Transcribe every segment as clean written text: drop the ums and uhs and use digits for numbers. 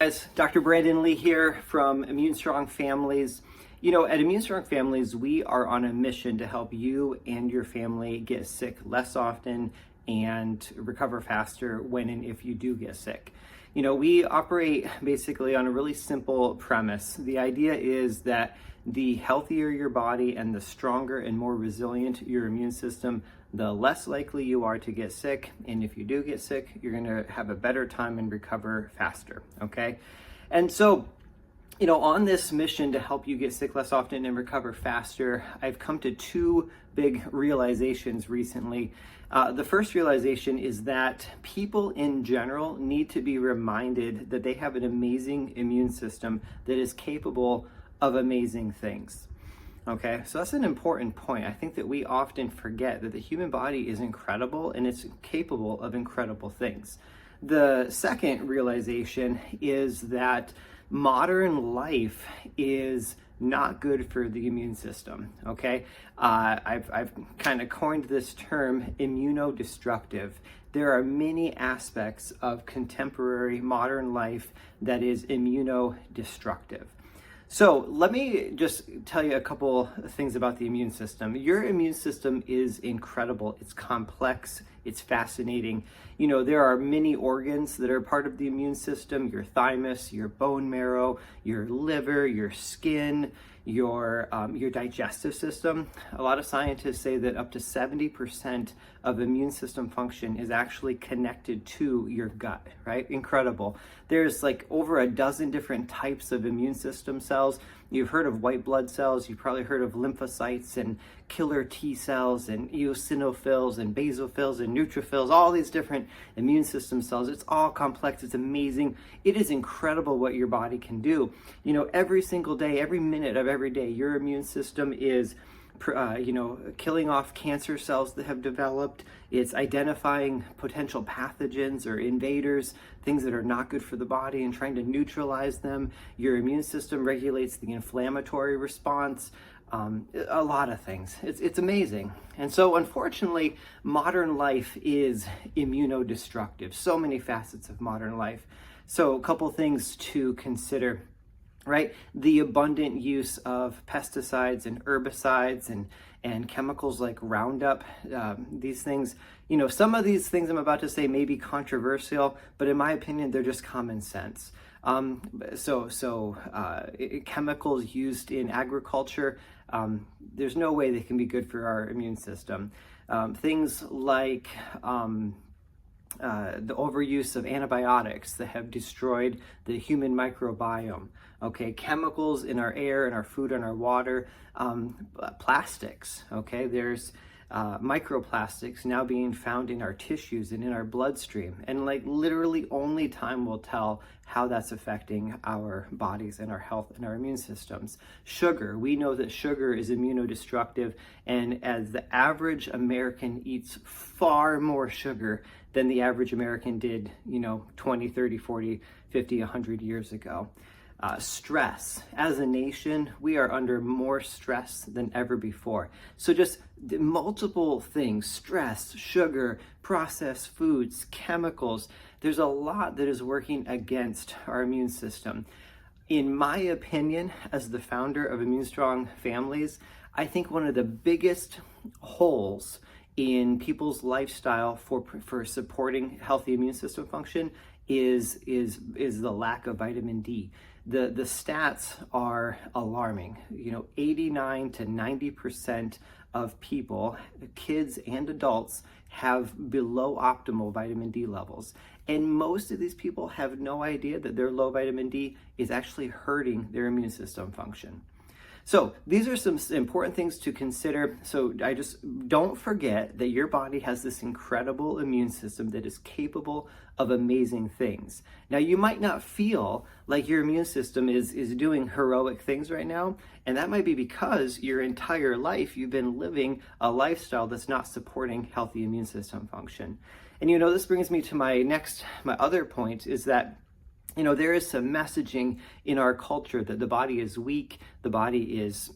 guys, Dr. Brandan Lee here from Immune Strong Families. You know, at Immune Strong Families, we are on a mission to help you and your family get sick less often and recover faster when and if you do get sick. You know, we operate basically on a really simple premise. The idea is that the healthier your body and the stronger and more resilient your immune system, the less likely you are to get sick. And if you do get sick, you're going to have a better time and recover faster. Okay. And so, you know, on this mission to help you get sick less often and recover faster, I've come to two big realizations recently. The first realization is that people in general need to be reminded that they have an amazing immune system that is capable of amazing things. Okay, so that's an important point. I think that we often forget that the human body is incredible and it's capable of incredible things. The second realization is that modern life is not good for the immune system. Okay, I've kind of coined this term immunodestructive. There are many aspects of contemporary modern life that is immunodestructive. So let me just tell you a couple things about the immune system. Your immune system is incredible. It's complex. It's fascinating. You know, there are many organs that are part of the immune system: your thymus, your bone marrow, your liver, your skin, your digestive system. A lot of scientists say that up to 70% of immune system function is actually connected to your gut, right? Incredible. There's like over a dozen different types of immune system cells. You've heard of white blood cells. You've probably heard of lymphocytes and killer T cells and eosinophils and basophils and neutrophils, all these different immune system cells. It's all complex. It's amazing. It is incredible what your body can do. You know, every single day, every minute of every day, your immune system is killing off cancer cells that have developed. It's identifying potential pathogens or invaders, things that are not good for the body, and trying to neutralize them. Your immune system regulates the inflammatory response. A lot of things. It's amazing. And so unfortunately, modern life is immunodestructive. So many facets of modern life. So a couple things to consider. Right? The abundant use of pesticides and herbicides and chemicals like Roundup, these things, you know, some of these things I'm about to say may be controversial, but in my opinion, they're just common sense. Chemicals used in agriculture, there's no way they can be good for our immune system. Things like the overuse of antibiotics that have destroyed the human microbiome. Okay, chemicals in our air, in our food, in our water, plastics. Okay, there's microplastics now being found in our tissues and in our bloodstream, and like literally only time will tell how that's affecting our bodies and our health and our immune systems. Sugar, we know that sugar is immunodestructive, and as the average American eats far more sugar than the average American did, 20, 30, 40, 50, 100 years ago. Stress. As a nation, we are under more stress than ever before. So just the multiple things: stress, sugar, processed foods, chemicals. There's a lot that is working against our immune system. In my opinion, as the founder of Immune Strong Families, I think one of the biggest holes in people's lifestyle for supporting healthy immune system function is the lack of vitamin D. The stats are alarming. 89 to 90% of people, kids and adults, have below optimal vitamin D levels. And most of these people have no idea that their low vitamin D is actually hurting their immune system function. So these are some important things to consider. So I just don't forget that your body has this incredible immune system that is capable of amazing things. Now, you might not feel like your immune system is doing heroic things right now, and that might be because your entire life you've been living a lifestyle that's not supporting healthy immune system function. And this brings me to my other point, is that there is some messaging in our culture that the body is weak, the body is,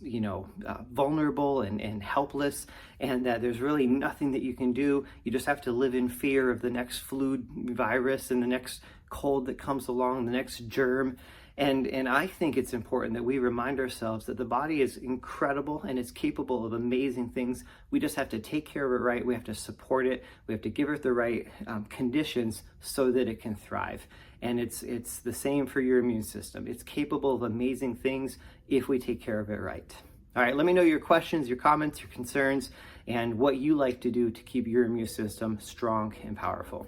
vulnerable and helpless, and that there's really nothing that you can do. You just have to live in fear of the next flu virus and the next cold that comes along, the next germ. And I think it's important that we remind ourselves that the body is incredible and it's capable of amazing things. We just have to take care of it right. We have to support it. We have to give it the right conditions so that it can thrive. And it's the same for your immune system. It's capable of amazing things if we take care of it right. All right, let me know your questions, your comments, your concerns, and what you like to do to keep your immune system strong and powerful.